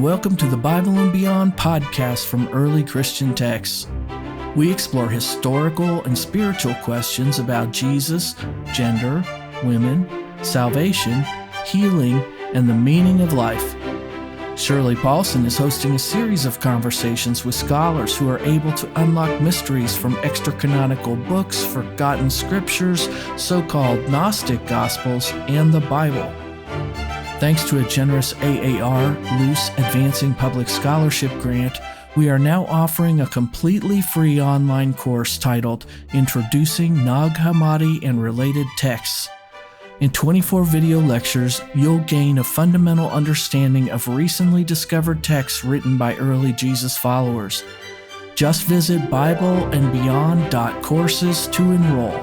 welcome to the Bible and Beyond podcast from early Christian texts. We explore historical and spiritual questions about Jesus, gender, women, salvation, healing, and the meaning of life. Shirley Paulson is hosting a series of conversations with scholars who are able to unlock mysteries from extra-canonical books, forgotten scriptures, so-called Gnostic Gospels, and the Bible. Thanks to a generous AAR, Loose Advancing Public Scholarship grant, we are now offering a completely free online course titled Introducing Nag Hammadi and Related Texts. In 24 video lectures, you'll gain a fundamental understanding of recently discovered texts written by early Jesus followers. Just visit BibleandBeyond.courses to enroll.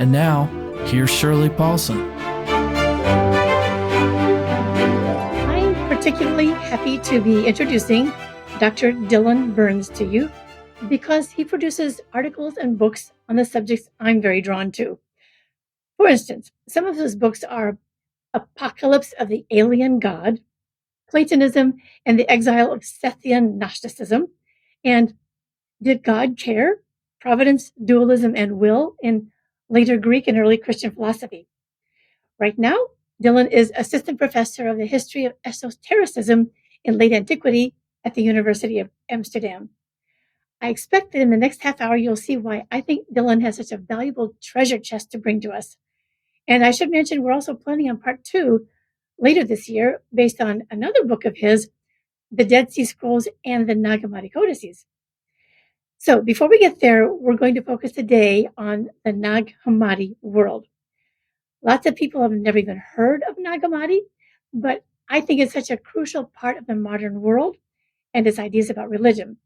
And now, here's Shirley Paulson. I'm particularly happy to be introducing Dr. Dylan Burns to you because he produces articles and books on the subjects I'm very drawn to. For instance, some of his books are Apocalypse of the Alien God, Platonism and the Exile of Sethian Gnosticism, and Did God Care? Providence, Dualism, and Will in later Greek and early Christian philosophy. Right now, Dylan is assistant professor of the history of Esotericism in late Antiquity at the University of Amsterdam. I expect that in the next half hour, you'll see why I think Dylan has such a valuable treasure chest to bring to us. And I should mention, we're also planning on part 2 later this year, based on another book of his, The Dead Sea Scrolls and the Nag Hammadi Codices. So before we get there, we're going to focus today on the Nag Hammadi world. Lots of people have never even heard of Nag Hammadi, but I think it's such a crucial part of the modern world and its ideas about religion.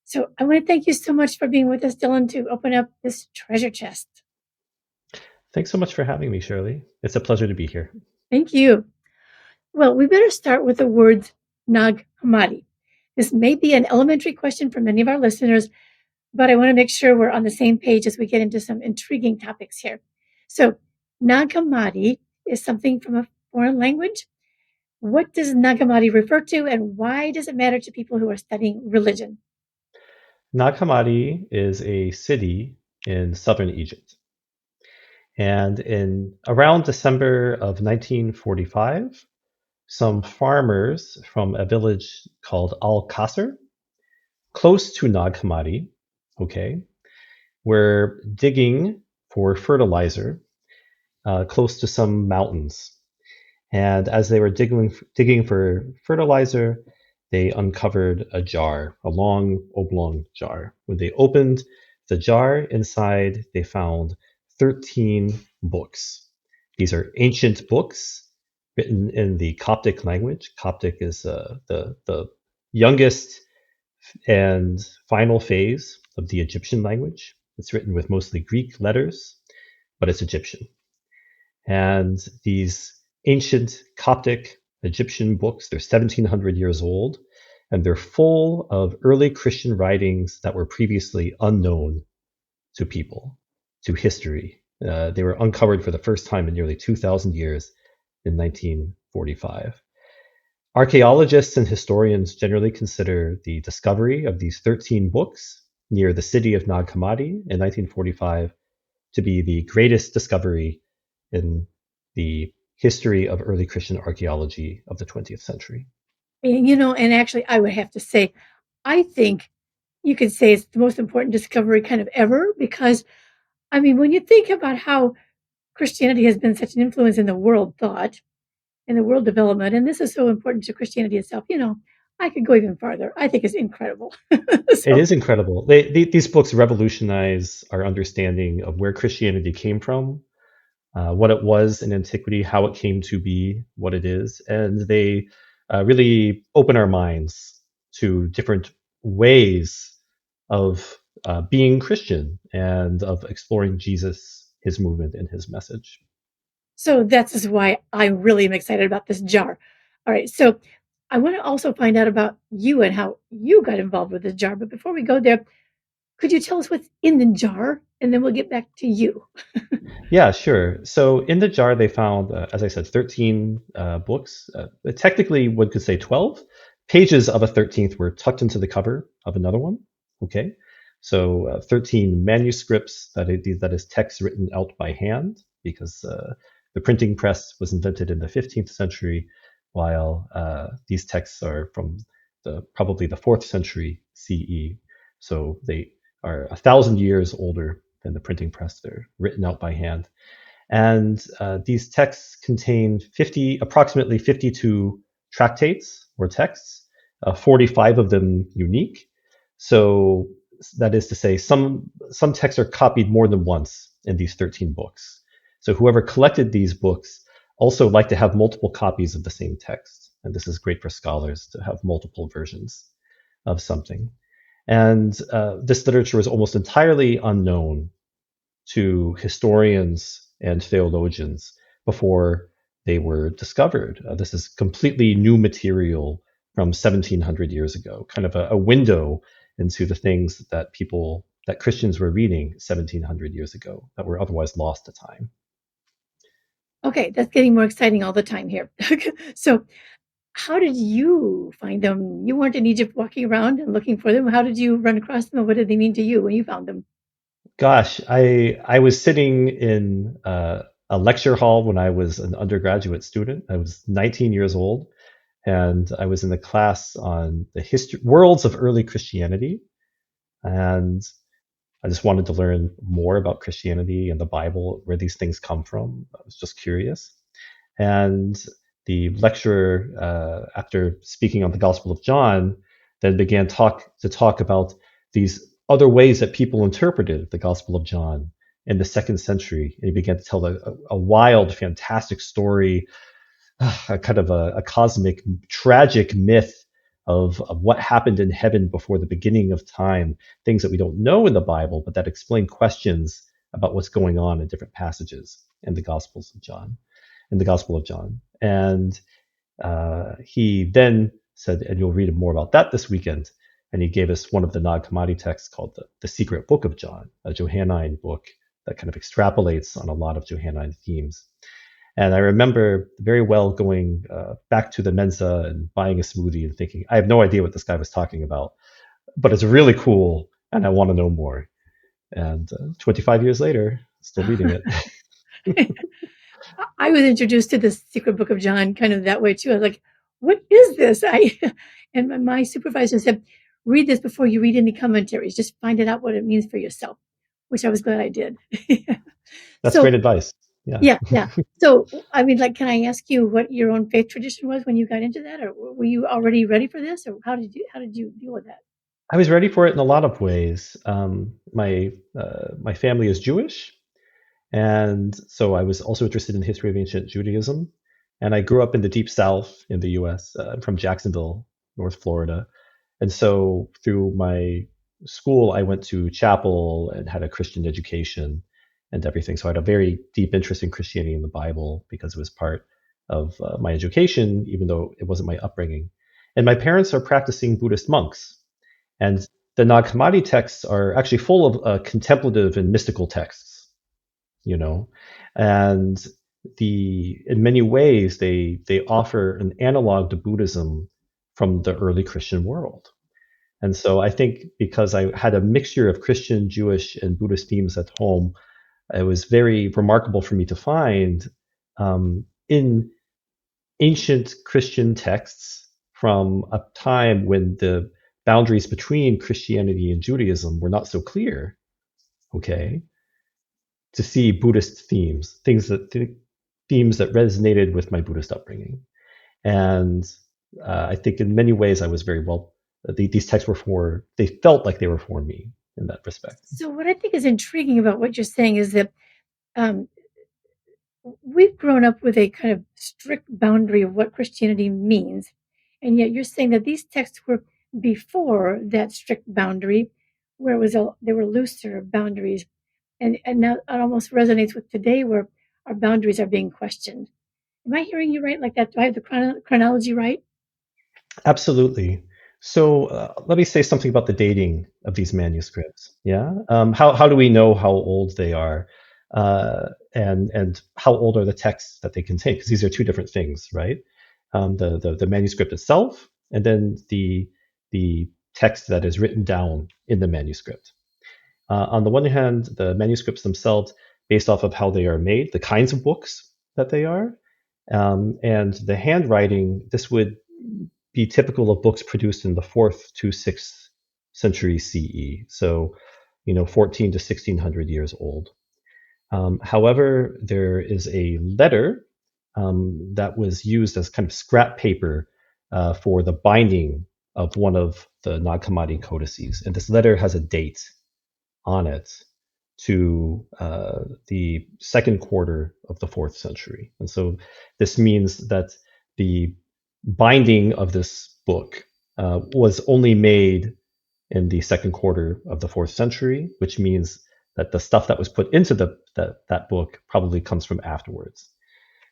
So I want to thank you so much for being with us, Dylan, to open up this treasure chest. Thanks so much for having me, Shirley. It's a pleasure to be here. Thank you. Well, we better start with the words Nag Hammadi. This may be an elementary question for many of our listeners, but I want to make sure we're on the same page as we get into some intriguing topics here. So Nag Hammadi is something from a foreign language. What does Nag Hammadi refer to, and why does it matter to people who are studying religion? Nag Hammadi is a city in southern Egypt. And in around December of 1945, some farmers from a village called Al-Qasr, close to Nag Hammadi, were digging for fertilizer close to some mountains. And as they were digging for fertilizer, they uncovered a jar, a long oblong jar. When they opened the jar, inside they found 13 books. These are ancient books written in the Coptic language. Coptic is the youngest and final phase of the Egyptian language. It's written with mostly Greek letters, but it's Egyptian. And these ancient Coptic Egyptian books, they're 1700 years old, and they're full of early Christian writings that were previously unknown to people, to history. They were uncovered for the first time in nearly 2,000 years in 1945. Archaeologists and historians generally consider the discovery of these 13 books near the city of Nag Hammadi in 1945 to be the greatest discovery in the history of early Christian archaeology of the 20th century. And actually, I would have to say, I think you could say it's the most important discovery kind of ever, because, when you think about how Christianity has been such an influence in the world thought, in the world development, and this is so important to Christianity itself, I could go even farther. I think it's incredible. It is incredible. These books revolutionize our understanding of where Christianity came from, what it was in antiquity, how it came to be what it is, and they really open our minds to different ways of being Christian and of exploring Jesus, his movement, and his message. So that's why I really am excited about this jar. All right, so I want to also find out about you and how you got involved with this jar. But before we go there, Could you tell us what's in the jar? And then we'll get back to you. Yeah, sure. So in the jar, they found, as I said, 13 books. Technically, one could say 12. Pages of a 13th were tucked into the cover of another one. Okay. So 13 manuscripts, that is text written out by hand, because the printing press was invented in the 15th century, while these texts are from probably the 4th century CE. So they are 1,000 years older than the printing press. They're written out by hand. And these texts contain approximately 52 tractates or texts, 45 of them unique. So that is to say, some texts are copied more than once in these 13 books. So whoever collected these books also liked to have multiple copies of the same text. And this is great for scholars to have multiple versions of something. And this literature was almost entirely unknown to historians and theologians before they were discovered. This is completely new material from 1700 years ago, kind of a window into the things that Christians were reading 1700 years ago that were otherwise lost to time. Okay, that's getting more exciting all the time here. So, how did you find them? You weren't in Egypt walking around and looking for them. How did you run across them, and what did they mean to you when you found them? Gosh, I was sitting in a lecture hall when I was an undergraduate student. I was 19 years old, and I was in the class on the worlds of early Christianity, and I just wanted to learn more about Christianity and the Bible, where these things come from. I was just curious. And the lecturer, after speaking on the Gospel of John, then began to talk about these other ways that people interpreted the Gospel of John in the 2nd century. And he began to tell a wild, fantastic story, a kind of a cosmic, tragic myth of what happened in heaven before the beginning of time, things that we don't know in the Bible, but that explain questions about what's going on in different passages in the Gospels of John, in the Gospel of John. And he then said, and you'll read more about that this weekend. And he gave us one of the Nag Hammadi texts called the Secret Book of John, a Johannine book that kind of extrapolates on a lot of Johannine themes. And I remember very well going back to the Mensa and buying a smoothie and thinking, I have no idea what this guy was talking about, but it's really cool and I want to know more. And 25 years later, still reading it. I was introduced to the Secret Book of John kind of that way too. I was like, "What is this?" And my supervisor said, "Read this before you read any commentaries. Just find it out what it means for yourself," which I was glad I did. That's So, great advice. Yeah. yeah. So, I mean, like, can I ask you what your own faith tradition was when you got into that, or were you already ready for this, or how did you deal with that? I was ready for it in a lot of ways. My family is Jewish, and so I was also interested in the history of ancient Judaism. And I grew up in the deep South in the U.S. I'm from Jacksonville, North Florida, and so through my school, I went to chapel and had a Christian education and everything. So I had a very deep interest in Christianity and the Bible because it was part of my education, even though it wasn't my upbringing. And my parents are practicing Buddhist monks. And the Nag Hammadi texts are actually full of contemplative and mystical texts, you know, and in many ways they offer an analog to Buddhism from the early Christian world. And so I think because I had a mixture of Christian, Jewish, and Buddhist themes at home, it was very remarkable for me to find in ancient Christian texts from a time when the boundaries between Christianity and Judaism were not so clear, okay, to see Buddhist themes that resonated with my Buddhist upbringing. And I think in many ways I was very well, these texts they felt like they were for me in that respect. So, what I think is intriguing about what you're saying is that um, we've grown up with a kind of strict boundary of what Christianity means, and yet you're saying that these texts were before that strict boundary, where there were looser boundaries, and now it almost resonates with today, where our boundaries are being questioned. Am I hearing you right? Like that? Do I have the chronology right? Absolutely. So let me say something about the dating of these manuscripts. Yeah, how do we know how old they are, and how old are the texts that they contain? Because these are two different things, right? The manuscript itself, and then the text that is written down in the manuscript. On the one hand, the manuscripts themselves, based off of how they are made, the kinds of books that they are, and the handwriting. This would be typical of books produced in the 4th to 6th century CE. So, 14 to 1600 years old. However, there is a letter that was used as kind of scrap paper for the binding of one of the Nag Hammadi codices. And this letter has a date on it to the second quarter of the 4th century. And so this means that the binding of this book was only made in the second quarter of the 4th century, which means that the stuff that was put into that book probably comes from afterwards.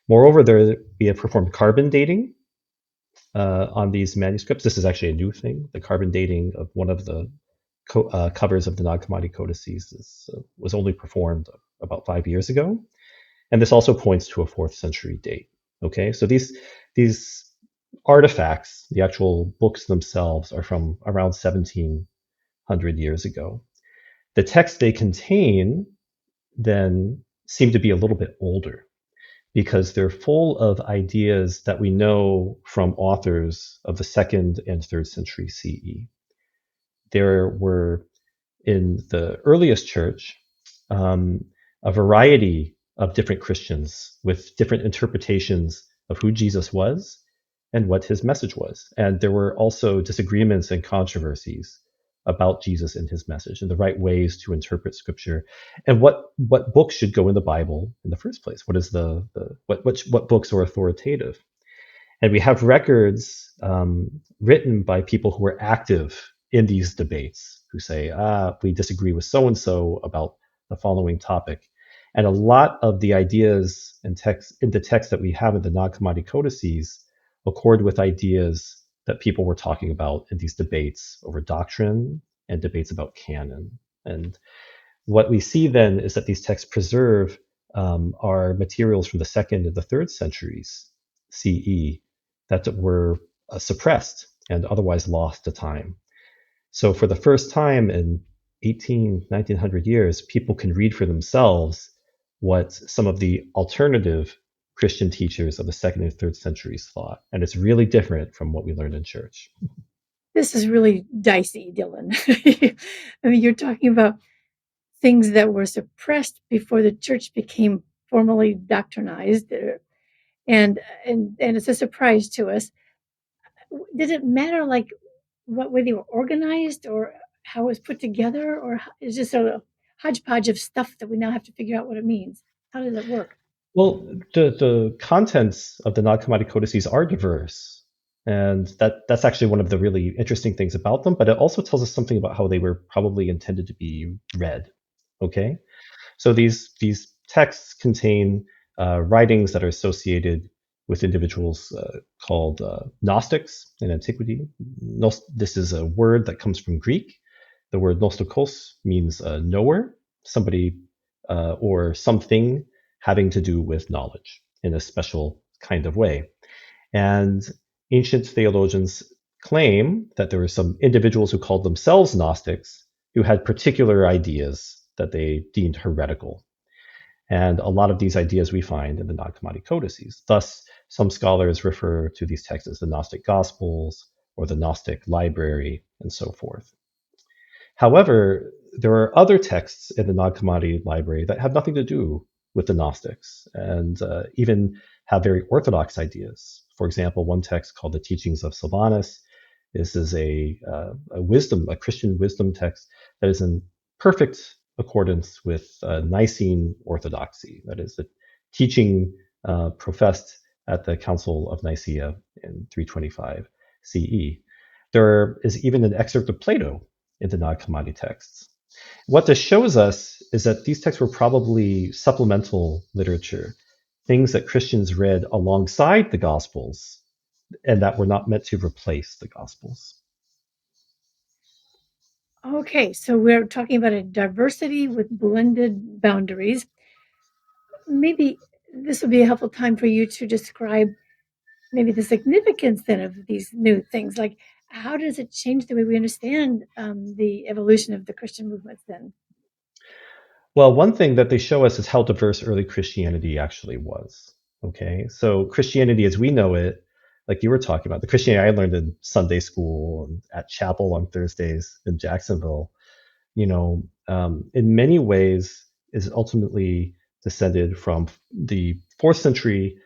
Moreover, we have performed carbon dating on these manuscripts. This is actually a new thing. The carbon dating of one of the covers of the Nag Hammadi Codices was only performed about 5 years ago, and this also points to a 4th century date. Okay, so these artifacts, the actual books themselves, are from around 1700 years ago. The texts they contain then seem to be a little bit older because they're full of ideas that we know from authors of the 2nd and 3rd century CE. There were, in the earliest church, a variety of different Christians with different interpretations of who Jesus was and what his message was. And there were also disagreements and controversies about Jesus and his message and the right ways to interpret scripture and what books should go in the Bible in the first place. What is what books are authoritative? And we have records written by people who were active in these debates who say, we disagree with so and so about the following topic. And a lot of the ideas and text in the text that we have in the Nag Hammadi Codices accord with ideas that people were talking about in these debates over doctrine and debates about canon. And what we see then is that these texts preserve our materials from the 2nd and the 3rd centuries CE that were suppressed and otherwise lost to time. So for the first time in 1900 years, people can read for themselves what some of the alternative Christian teachers of the 2nd and 3rd centuries thought. And it's really different from what we learned in church. This is really dicey, Dylan. I mean, you're talking about things that were suppressed before the church became formally doctrinized, and it's a surprise to us. Did it matter, like, what way they were organized, or how it was put together, or is just a hodgepodge of stuff that we now have to figure out what it means? How does it work? Well, the contents of the Nag Hammadi Codices are diverse, and that's actually one of the really interesting things about them. But it also tells us something about how they were probably intended to be read. Okay, so these texts contain writings that are associated with individuals called Gnostics in Antiquity. This is a word that comes from Greek. The word Gnostikos means knower, somebody or something having to do with knowledge in a special kind of way. And ancient theologians claim that there were some individuals who called themselves Gnostics who had particular ideas that they deemed heretical. And a lot of these ideas we find in the Nag Hammadi Codices. Thus, some scholars refer to these texts as the Gnostic Gospels or the Gnostic Library and so forth. However, there are other texts in the Nag Hammadi Library that have nothing to do with the Gnostics and even have very orthodox ideas. For example, one text called the Teachings of Sylvanus. This is a Christian wisdom text that is in perfect accordance with Nicene orthodoxy. That is the teaching professed at the Council of Nicaea in 325 CE. There is even an excerpt of Plato in the Nag Hammadi texts. What this shows us is that these texts were probably supplemental literature, things that Christians read alongside the Gospels and that were not meant to replace the Gospels. Okay, so we're talking about a diversity with blended boundaries. Maybe this would be a helpful time for you to describe maybe the significance then of these new things. Like, how does it change the way we understand the evolution of the Christian movements then? Well, one thing that they show us is how diverse early Christianity actually was. Okay, so Christianity as we know it, like you were talking about, the Christianity I learned in Sunday school and at chapel on Thursdays in Jacksonville, in many ways is ultimately descended from the fourth century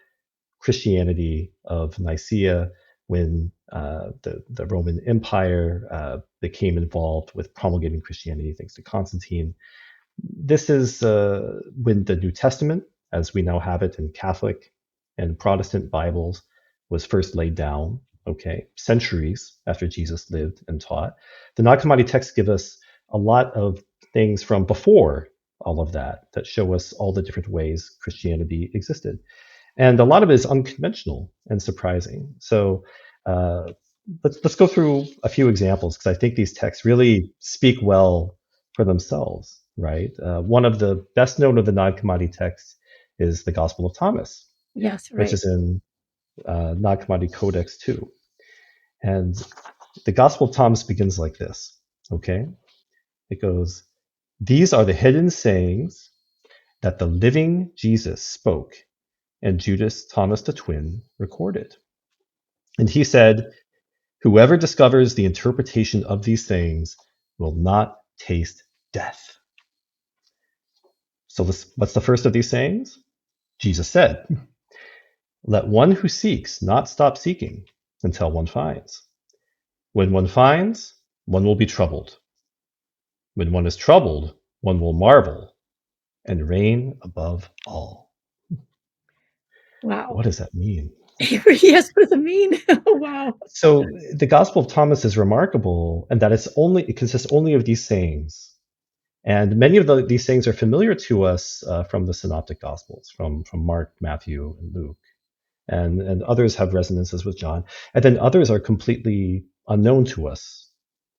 Christianity of Nicaea when the Roman Empire became involved with promulgating Christianity thanks to Constantine. This is when the New Testament, as we now have it in Catholic and Protestant Bibles, was first laid down, okay, centuries after Jesus lived and taught. The Nag Hammadi texts give us a lot of things from before all of that that show us all the different ways Christianity existed. And a lot of it is unconventional and surprising. So uh, let's go through a few examples because I think these texts really speak well for themselves, right? One of the best known of the Nag Hammadi texts is the Gospel of Thomas, Yes, which right. is in Nag Hammadi Codex 2. And the Gospel of Thomas begins like this, okay? It goes, "These are the hidden sayings that the living Jesus spoke and Judas Thomas the twin recorded. And he said, whoever discovers the interpretation of these things will not taste death." So what's the first of these sayings? Jesus said, let one who seeks not stop seeking until one finds. When one finds, one will be troubled. When one is troubled, one will marvel and reign above all. Wow. What does that mean? Yes, what does it mean? Wow. So the Gospel of Thomas is remarkable in that it consists only of these sayings. And many of these sayings are familiar to us from the Synoptic Gospels, from Mark, Matthew, and Luke. And others have resonances with John. And then others are completely unknown to us,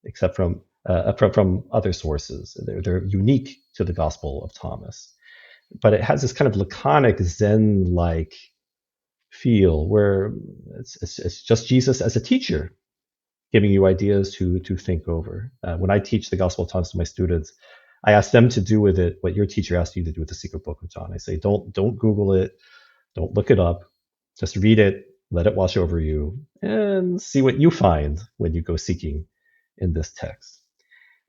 except from other sources. They're unique to the Gospel of Thomas. But it has this kind of laconic Zen-like feel where it's just Jesus as a teacher giving you ideas to think over. When I teach the Gospel of Thomas to my students, I ask them to do with it what your teacher asked you to do with the Secret Book of John. I say, don't Google it, don't look it up, just read it, let it wash over you, and see what you find when you go seeking in this text.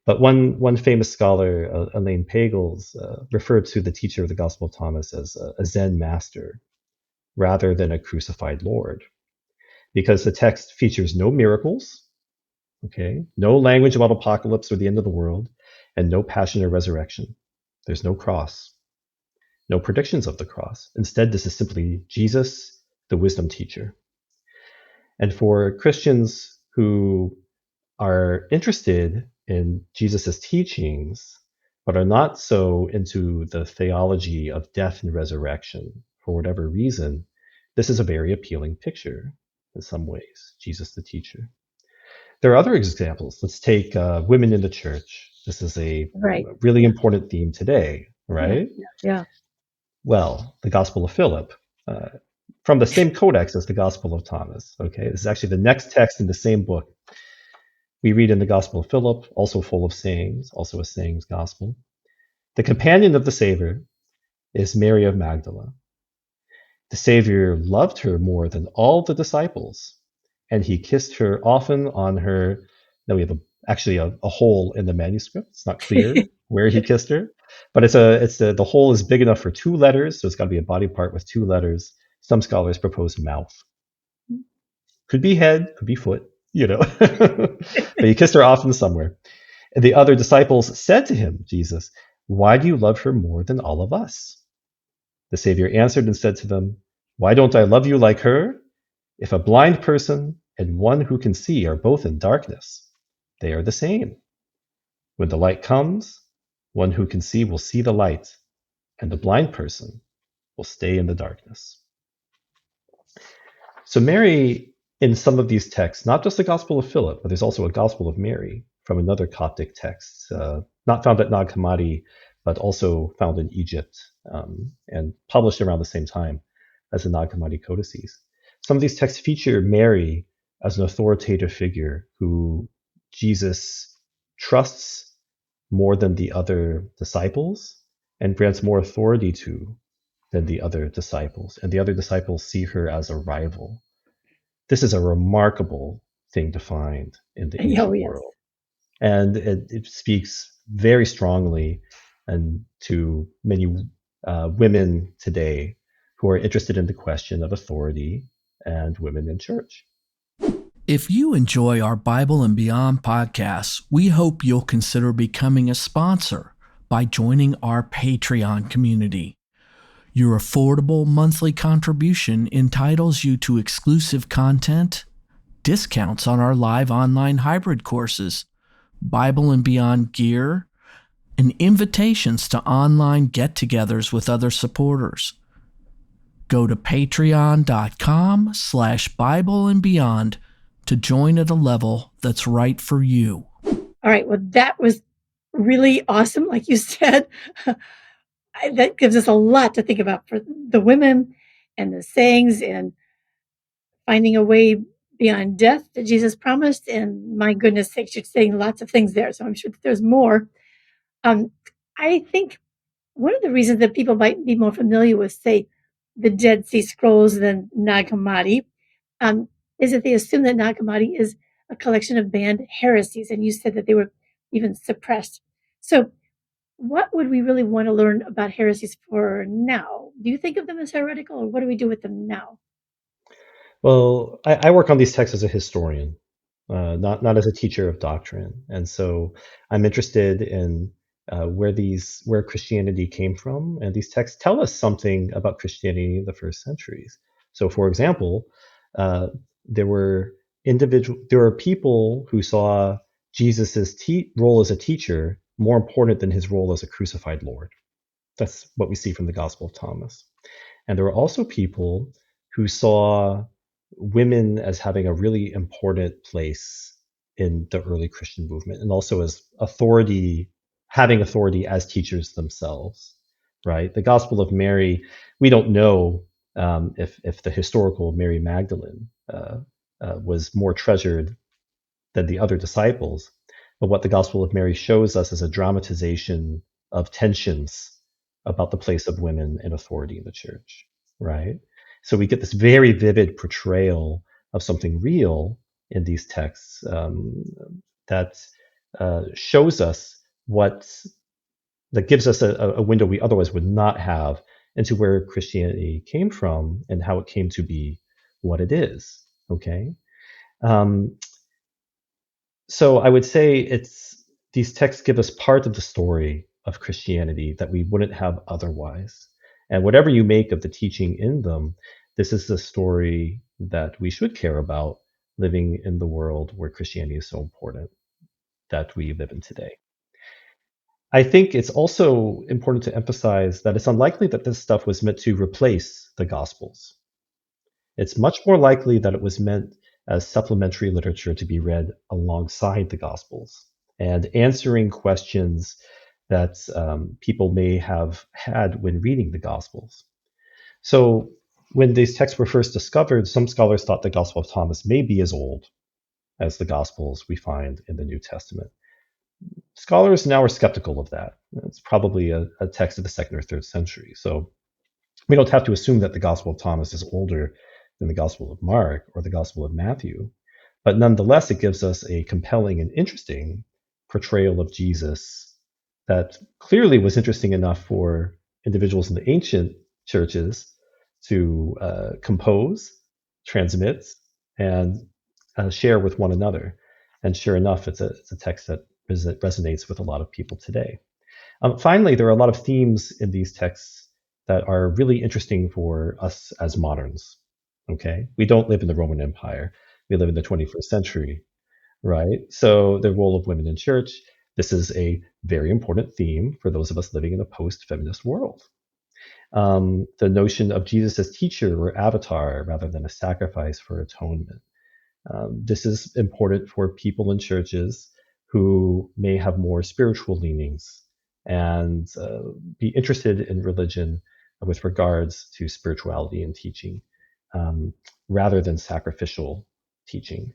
But one famous scholar, Elaine Pagels, referred to the teacher of the Gospel of Thomas as a Zen master rather than a crucified Lord, because the text features no miracles, okay, no language about apocalypse or the end of the world, and no passion or resurrection. There's no cross, no predictions of the cross. Instead, this is simply Jesus, the wisdom teacher. And for Christians who are interested in Jesus' teachings, but are not so into the theology of death and resurrection for whatever reason, this is a very appealing picture in some ways, Jesus the teacher. There are other examples. Let's take women in the church. This is a Right. really important theme today, Yeah. right? Yeah. Well, the Gospel of Philip, uh, from the same codex as the Gospel of Thomas. Okay, this is actually the next text in the same book. We read in the Gospel of Philip, also full of sayings, also a sayings gospel. The companion of the Savior is Mary of Magdala. The Savior loved her more than all the disciples, and he kissed her often on her. Now we have actually a hole in the manuscript. It's not clear where he kissed her, but the hole is big enough for two letters, so it's got to be a body part with two letters. Some scholars propose mouth. Could be head, could be foot, but he kissed her often somewhere. And the other disciples said to him, Jesus, why do you love her more than all of us? The Savior answered and said to them, why don't I love you like her? If a blind person and one who can see are both in darkness, they are the same. When the light comes, one who can see will see the light, and the blind person will stay in the darkness. So Mary, in some of these texts, not just the Gospel of Philip, but there's also a Gospel of Mary, from another Coptic text, not found at Nag Hammadi, but also found in Egypt and published around the same time as the Nag Hammadi Codices. Some of these texts feature Mary as an authoritative figure who Jesus trusts more than the other disciples and grants more authority to than the other disciples. And the other disciples see her as a rival. This is a remarkable thing to find in the Oh, ancient yes. world. And it speaks very strongly and to many women today who are interested in the question of authority and women in church. If you enjoy our Bible and Beyond podcasts, we hope you'll consider becoming a sponsor by joining our Patreon community. Your affordable monthly contribution entitles you to exclusive content, discounts on our live online hybrid courses, Bible and Beyond gear, and invitations to online get-togethers with other supporters. Go to patreon.com/Bible and Beyond to join at a level that's right for you. All right. Well, that was really awesome. Like you said, that gives us a lot to think about for the women and the sayings and finding a way beyond death that Jesus promised. And my goodness sakes, you're saying lots of things there. So I'm sure that there's more. I think one of the reasons that people might be more familiar with, say, the Dead Sea Scrolls than Nag Hammadi, um, is that they assume that Nag Hammadi is a collection of banned heresies, and you said that they were even suppressed. So, what would we really want to learn about heresies for now? Do you think of them as heretical, or what do we do with them now? Well, I work on these texts as a historian, not as a teacher of doctrine, and so I'm interested in where Christianity came from, and these texts tell us something about Christianity in the first centuries. So, for example, uh, there were people who saw Jesus's role as a teacher more important than his role as a crucified Lord. That's what we see from the Gospel of Thomas. And there were also people who saw women as having a really important place in the early Christian movement and also as having authority as teachers themselves, right? The Gospel of Mary, we don't know if the historical Mary Magdalene was more treasured than the other disciples. But what the Gospel of Mary shows us is a dramatization of tensions about the place of women in authority in the church, right? So we get this very vivid portrayal of something real in these texts that shows us that gives us a window we otherwise would not have into where Christianity came from and how it came to be what it is. Okay. Um, so I would say these texts give us part of the story of Christianity that we wouldn't have otherwise. And whatever you make of the teaching in them, this is the story that we should care about living in the world where Christianity is so important that we live in today. I think it's also important to emphasize that it's unlikely that this stuff was meant to replace the Gospels. It's much more likely that it was meant as supplementary literature to be read alongside the Gospels and answering questions that people may have had when reading the Gospels. So, when these texts were first discovered, some scholars thought the Gospel of Thomas may be as old as the Gospels we find in the New Testament. Scholars now are skeptical of that. It's probably a text of the second or third century. So, we don't have to assume that the Gospel of Thomas is older than the Gospel of Mark or the Gospel of Matthew, but nonetheless, it gives us a compelling and interesting portrayal of Jesus that clearly was interesting enough for individuals in the ancient churches to compose, transmit, and share with one another. And sure enough, it's a text that resonates with a lot of people today. Finally, there are a lot of themes in these texts that are really interesting for us as moderns. Okay, we don't live in the Roman Empire; we live in the 21st century, right? So the role of women in church. This is a very important theme for those of us living in a post-feminist world. The notion of Jesus as teacher or avatar rather than a sacrifice for atonement. This is important for people in churches who may have more spiritual leanings and be interested in religion with regards to spirituality and teaching, um, rather than sacrificial teaching.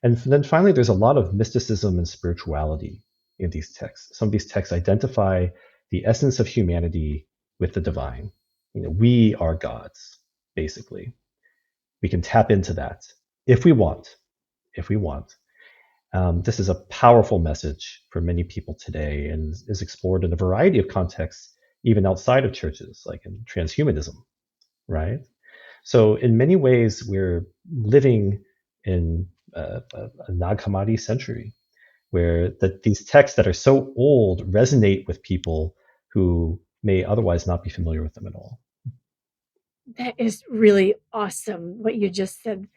And then finally, there's a lot of mysticism and spirituality in these texts. Some of these texts identify the essence of humanity with the divine. We are gods, basically. We can tap into that if we want. If we want. This is a powerful message for many people today and is explored in a variety of contexts, even outside of churches, like in transhumanism, right? So, in many ways, we're living in a Nag Hammadi century where these texts that are so old resonate with people who may otherwise not be familiar with them at all. That is really awesome what you just said.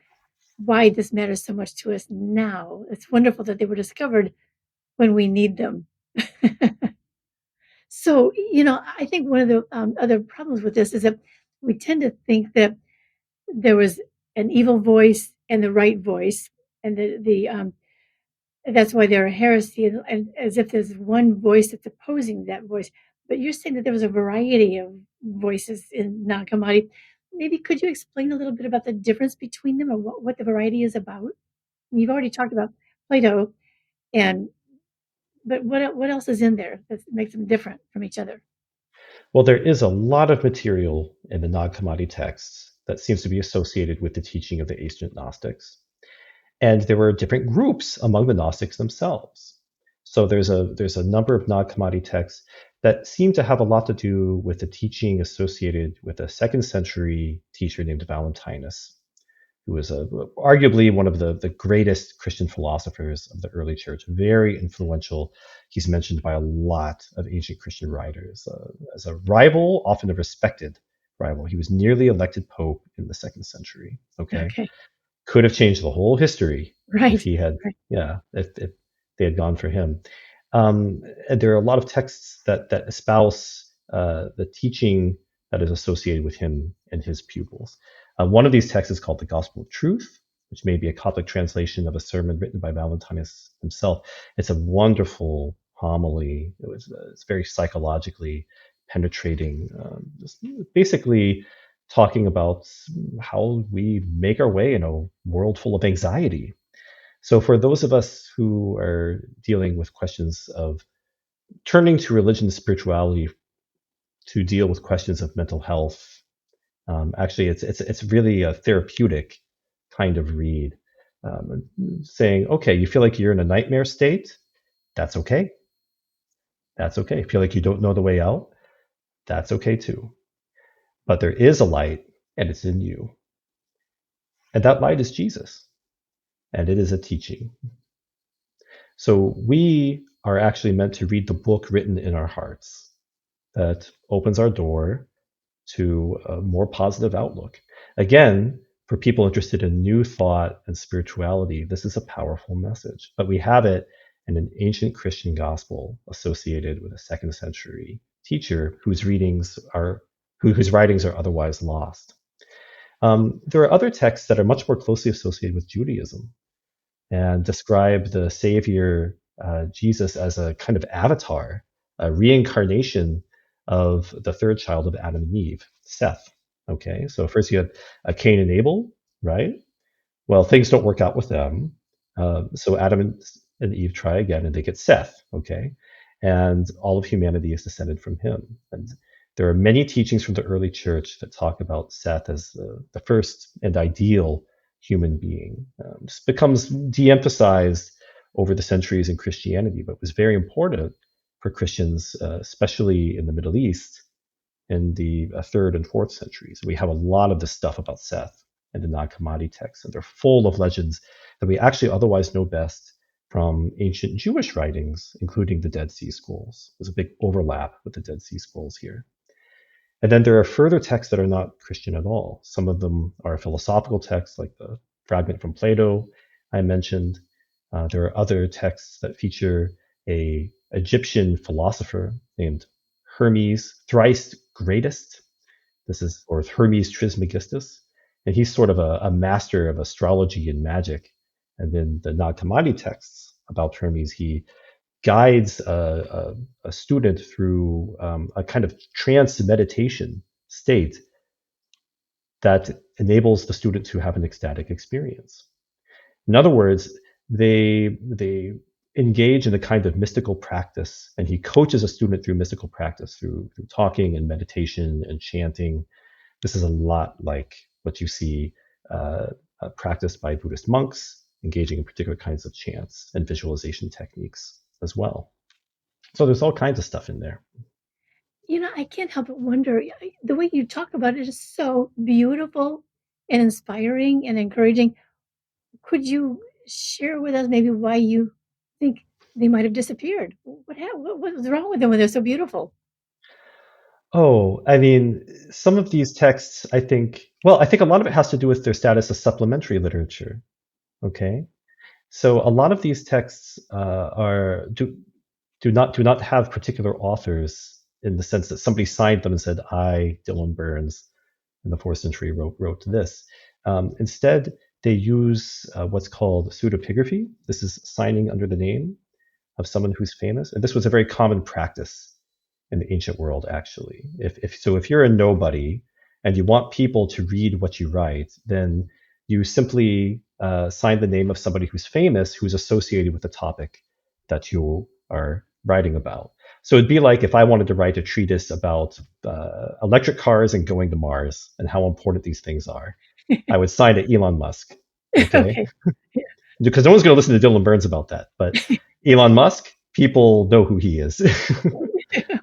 Why this matters so much to us now. It's wonderful that they were discovered when we need them. So, I think one of the other problems with this is that we tend to think that there was an evil voice and the right voice, and that's why they're a heresy, and as if there's one voice that's opposing that voice. But you're saying that there was a variety of voices in Nag Hammadi. Maybe could you explain a little bit about the difference between them, or what the variety is about? You've already talked about Plato, and but what else is in there that makes them different from each other? Well, there is a lot of material in the Nag Hammadi texts that seems to be associated with the teaching of the ancient Gnostics. And there were different groups among the Gnostics themselves. So there's a number of Nag Hammadi texts that seem to have a lot to do with the teaching associated with a second century teacher named Valentinus, who was arguably one of the greatest Christian philosophers of the early church, very influential. He's mentioned by a lot of ancient Christian writers as a rival, often a respected rival. He was nearly elected pope in the second century. Okay, Okay, could have changed the whole history if right, he had, right. yeah, if they had gone for him. And there are a lot of texts that espouse the teaching that is associated with him and his pupils. One of these texts is called the Gospel of Truth, which may be a Coptic translation of a sermon written by Valentinus himself. It's a wonderful homily. It's very psychologically penetrating, just basically talking about how we make our way in a world full of anxiety. So, for those of us who are dealing with questions of turning to religion and spirituality to deal with questions of mental health, actually, it's really a therapeutic kind of read. Saying, okay, you feel like you're in a nightmare state. That's okay. That's okay. Feel like you don't know the way out. That's okay too. But there is a light, and it's in you, and that light is Jesus, and it is a teaching. So we are actually meant to read the book written in our hearts that opens our door to a more positive outlook. Again, for people interested in new thought and spirituality, this is a powerful message. But we have it in an ancient Christian gospel associated with a second century teacher whose whose writings are otherwise lost. There are other texts that are much more closely associated with Judaism and describe the Savior, Jesus, as a kind of avatar, a reincarnation of the third child of Adam and Eve, Seth. Okay, so first you had Cain and Abel, right? Well, things don't work out with them. So Adam and Eve try again and they get Seth, okay? And all of humanity is descended from him. And there are many teachings from the early church that talk about Seth as the first and ideal human being. This becomes de emphasized over the centuries in Christianity, but was very important for Christians, especially in the Middle East in the third and fourth centuries. We have a lot of this stuff about Seth in the Nag Hammadi texts, and they're full of legends that we actually otherwise know best from ancient Jewish writings, including the Dead Sea Scrolls. There's a big overlap with the Dead Sea Scrolls here. And then there are further texts that are not Christian at all. Some of them are philosophical texts, like the fragment from Plato I mentioned. There are other texts that feature a Egyptian philosopher named Hermes, thrice greatest. This is, or Hermes Trismegistus. And he's sort of a master of astrology and magic. And then the Nag Hammadi texts about Hermes. He guides a student through a kind of trance meditation state that enables the student to have an ecstatic experience. In other words, they engage in a kind of mystical practice, and he coaches a student through mystical practice, through talking and meditation and chanting. This is a lot like what you see practiced by Buddhist monks, engaging in particular kinds of chants and visualization techniques as well. So there's all kinds of stuff in there. I can't help but wonder, the way you talk about it is so beautiful and inspiring and encouraging. Could you share with us maybe why you think they might have disappeared? What was wrong with them when they're so beautiful? Oh, I mean, some of these texts, I think a lot of it has to do with their status as supplementary literature. Okay, so a lot of these texts do not have particular authors in the sense that somebody signed them and said, "I, Dylan Burns, in the 4th century wrote this." Instead, they use what's called pseudepigraphy. This is signing under the name of someone who's famous, and this was a very common practice in the ancient world. Actually, if you're a nobody and you want people to read what you write, then you simply sign the name of somebody who's famous, who's associated with the topic that you are writing about. So it'd be like if I wanted to write a treatise about electric cars and going to Mars and how important these things are, I would sign it Elon Musk. Okay. Okay. Because no one's going to listen to Dylan Burns about that. But Elon Musk, people know who he is,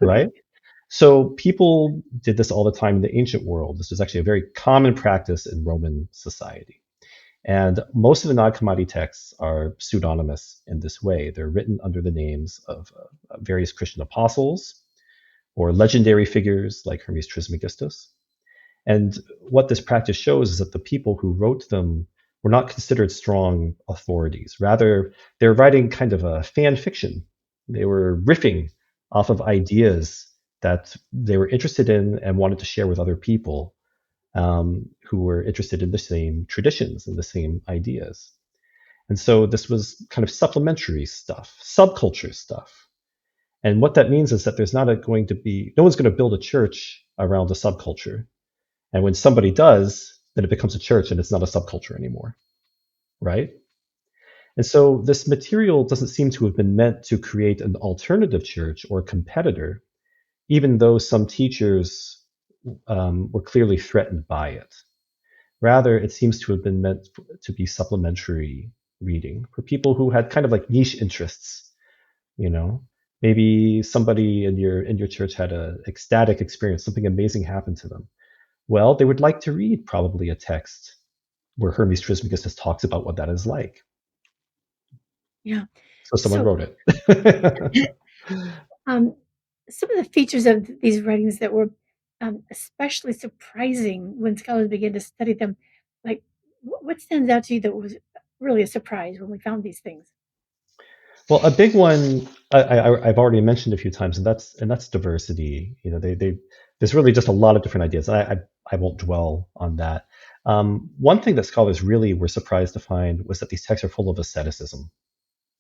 right? So people did this all the time in the ancient world. This was actually a very common practice in Roman society. And most of the Nag Hammadi texts are pseudonymous in this way. They're written under the names of various Christian apostles or legendary figures like Hermes Trismegistus. And what this practice shows is that the people who wrote them were not considered strong authorities. Rather, they're writing kind of a fan fiction. They were riffing off of ideas that they were interested in and wanted to share with other people who were interested in the same traditions and the same ideas. And so this was kind of supplementary stuff, subculture stuff. And what that means is that there's not going to be, no one's going to build a church around a subculture. And when somebody does, then it becomes a church and it's not a subculture anymore, right? And so this material doesn't seem to have been meant to create an alternative church or competitor, even though some teachers were clearly threatened by it. Rather, it seems to have been meant to be supplementary reading for people who had kind of like niche interests. Maybe somebody in your church had an ecstatic experience, something amazing happened to them. Well, they would like to read probably a text where Hermes Trismegistus talks about what that is like. Yeah. So someone wrote it. Some of the features of these writings that were especially surprising when scholars began to study them, like what stands out to you that was really a surprise when we found these things? Well, a big one I've already mentioned a few times, and that's diversity. There's really just a lot of different ideas. I won't dwell on that. One thing that scholars really were surprised to find was that these texts are full of asceticism.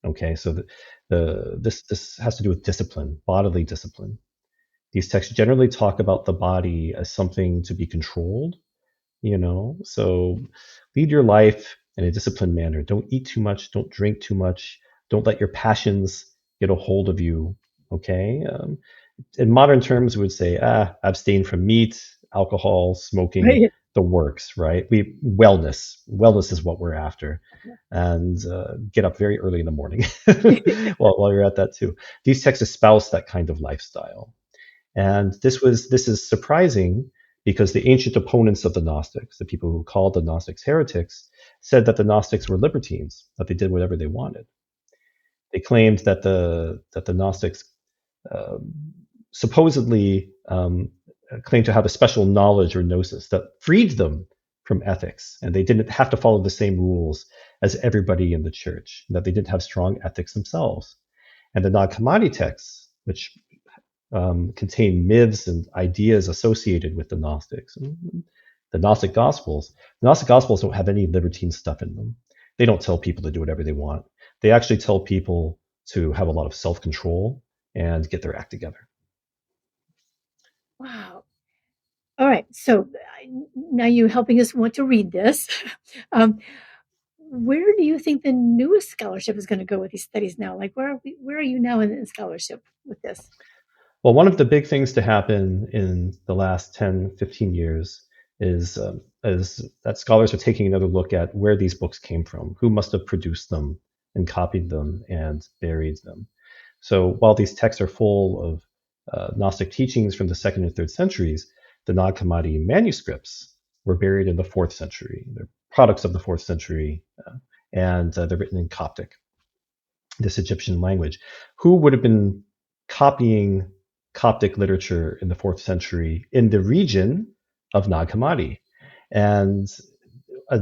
Okay, so this has to do with discipline, bodily discipline. These texts generally talk about the body as something to be controlled. So lead your life in a disciplined manner. Don't eat too much. Don't drink too much. Don't let your passions get a hold of you. Okay. In modern terms, we would say, abstain from meat, alcohol, smoking, Right. the works, right? Wellness is what we're after, and get up very early in the morning while you're at that too. These texts espouse that kind of lifestyle, and this is surprising because the ancient opponents of the Gnostics, the people who called the Gnostics heretics, said that the Gnostics were libertines, that they did whatever they wanted. They claimed that the Gnostics supposedly claimed to have a special knowledge or gnosis that freed them from ethics, and they didn't have to follow the same rules as everybody in the church, that they didn't have strong ethics themselves. And the Nag Hammadi texts, which contain myths and ideas associated with the Gnostics, the Gnostic Gospels don't have any libertine stuff in them. They don't tell people to do whatever they want. They actually tell people to have a lot of self-control and get their act together. Wow. All right. So now you helping us want to read this. um, where do you think the newest scholarship is going to go with these studies now? Like, where are you now in scholarship with this? Well, one of the big things to happen in the last 10, 15 years is that scholars are taking another look at where these books came from, who must have produced them and copied them and buried them. So while these texts are full of Gnostic teachings from the second and third centuries, the Nag Hammadi manuscripts were buried in the fourth century. They're products of the fourth century, and they're written in Coptic, this Egyptian language. Who would have been copying Coptic literature in the fourth century in the region of Nag Hammadi? And uh,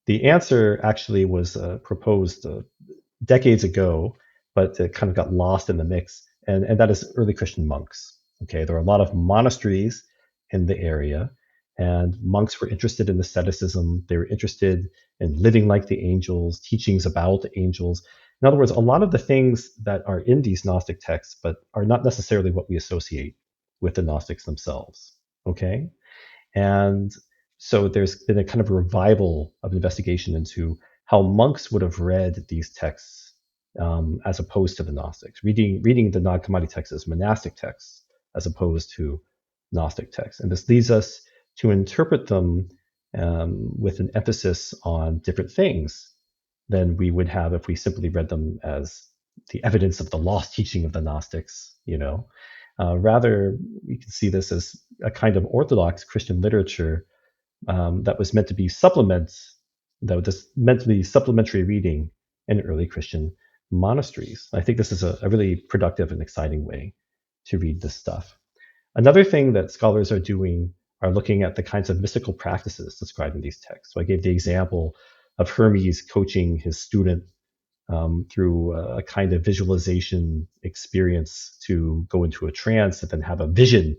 the answer actually was proposed decades ago, but it kind of got lost in the mix. And that is early Christian monks. Okay, there are a lot of monasteries in the area, and monks were interested in asceticism. They were interested in living like the angels, teachings about the angels. In other words, a lot of the things that are in these Gnostic texts, but are not necessarily what we associate with the Gnostics themselves. Okay, and so there's been a kind of revival of investigation into how monks would have read these texts as opposed to the Gnostics, reading the Nag Hammadi texts as monastic texts as opposed to Gnostic texts. And this leads us to interpret them with an emphasis on different things than we would have if we simply read them as the evidence of the lost teaching of the Gnostics, rather, we can see this as a kind of orthodox Christian literature that was meant to be meant to be supplementary reading in early Christian monasteries. I think this is a really productive and exciting way to read this stuff. Another thing that scholars are doing are looking at the kinds of mystical practices described in these texts. So I gave the example of Hermes coaching his student through a kind of visualization experience to go into a trance and then have a vision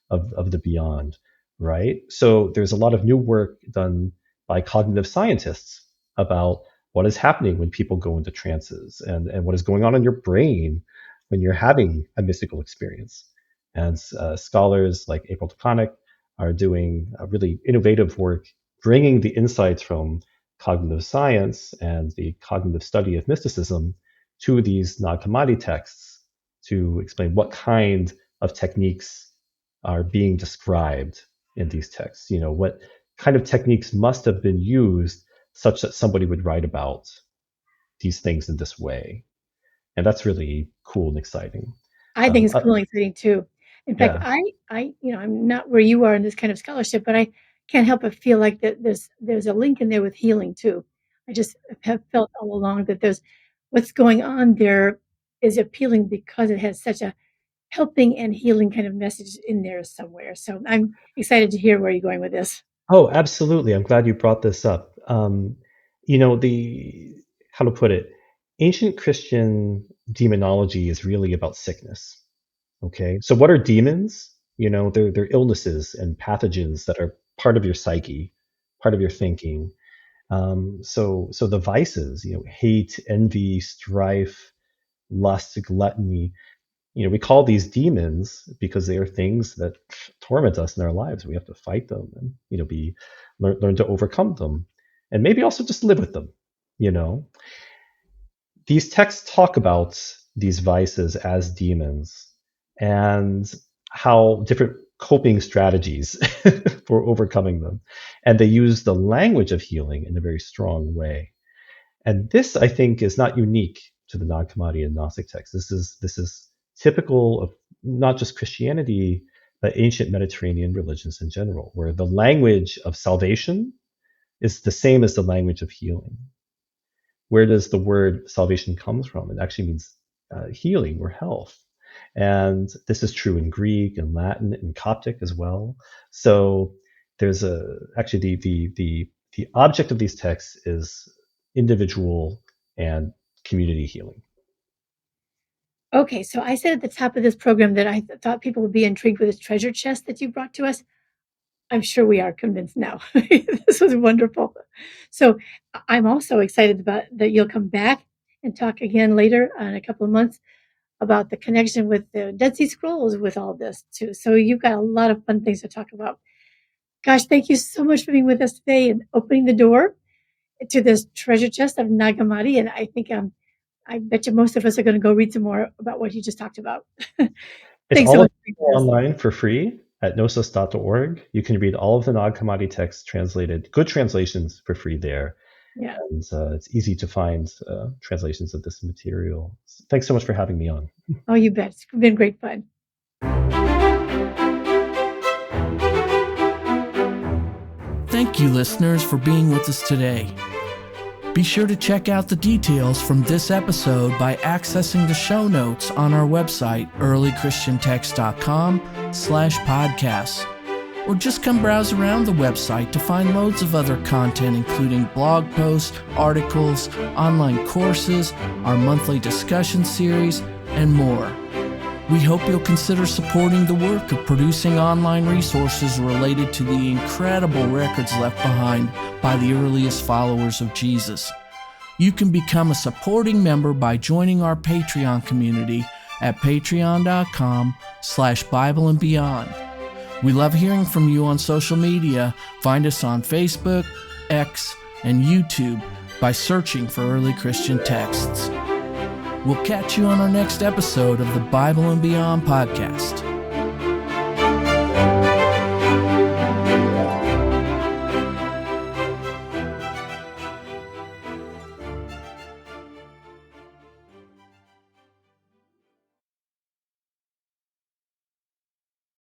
of the beyond, right? So there's a lot of new work done by cognitive scientists about what is happening when people go into trances and what is going on in your brain when you're having a mystical experience. And scholars like April Taconic are doing a really innovative work, bringing the insights from cognitive science and the cognitive study of mysticism to these Nag Hammadi texts to explain what kind of techniques are being described in these texts. What kind of techniques must have been used such that somebody would write about these things in this way. And that's really cool and exciting. I think it's cool and exciting too. In fact, Yeah. I'm not where you are in this kind of scholarship, but I can't help but feel like that there's a link in there with healing too. I just have felt all along that there's what's going on there is appealing because it has such a helping and healing kind of message in there somewhere. So I'm excited to hear where you're going with this. Oh, absolutely. I'm glad you brought this up. The how to put it, ancient Christian demonology is really about sickness. Okay, so what are demons? They're illnesses and pathogens that are part of your psyche, part of your thinking. So the vices, hate, envy, strife, lust, gluttony. We call these demons because they are things that torment us in our lives. We have to fight them and be learn to overcome them, and maybe also just live with them. You know, these texts talk about these vices as demons and how different coping strategies for overcoming them, and they use the language of healing in a very strong way. And this, I think, is not unique to the Nag Hammadi and Gnostic texts. This is typical of not just Christianity, but ancient Mediterranean religions in general, where the language of salvation is the same as the language of healing. Where does the word salvation comes from? It actually means healing or health. And this is true in Greek and Latin and Coptic as well. So there's actually the object of these texts is individual and community healing. Okay, so I said at the top of this program that I thought people would be intrigued with this treasure chest that you brought to us. I'm sure we are convinced now. This was wonderful. So I'm also excited about that you'll come back and talk again later in a couple of months about the connection with the Dead Sea Scrolls with all this too. So you've got a lot of fun things to talk about. Gosh, thank you so much for being with us today and opening the door to this treasure chest of Nag Hammadi. And I think I bet you most of us are going to go read some more about what you just talked about. It's Thanks so all much. online for free at gnosis.org. You can read all of the Nag Hammadi texts translated, good translations for free there. Yeah. And it's easy to find translations of this material. Thanks so much for having me on. Oh, you bet. It's been great fun. Thank you, listeners, for being with us today. Be sure to check out the details from this episode by accessing the show notes on our website, earlychristiantext.com/podcasts. Or just come browse around the website to find loads of other content, including blog posts, articles, online courses, our monthly discussion series, and more. We hope you'll consider supporting the work of producing online resources related to the incredible records left behind by the earliest followers of Jesus. You can become a supporting member by joining our Patreon community at patreon.com/BibleandBeyond. We love hearing from you on social media. Find us on Facebook, X, and YouTube by searching for Early Christian Texts. We'll catch you on our next episode of the Bible and Beyond podcast.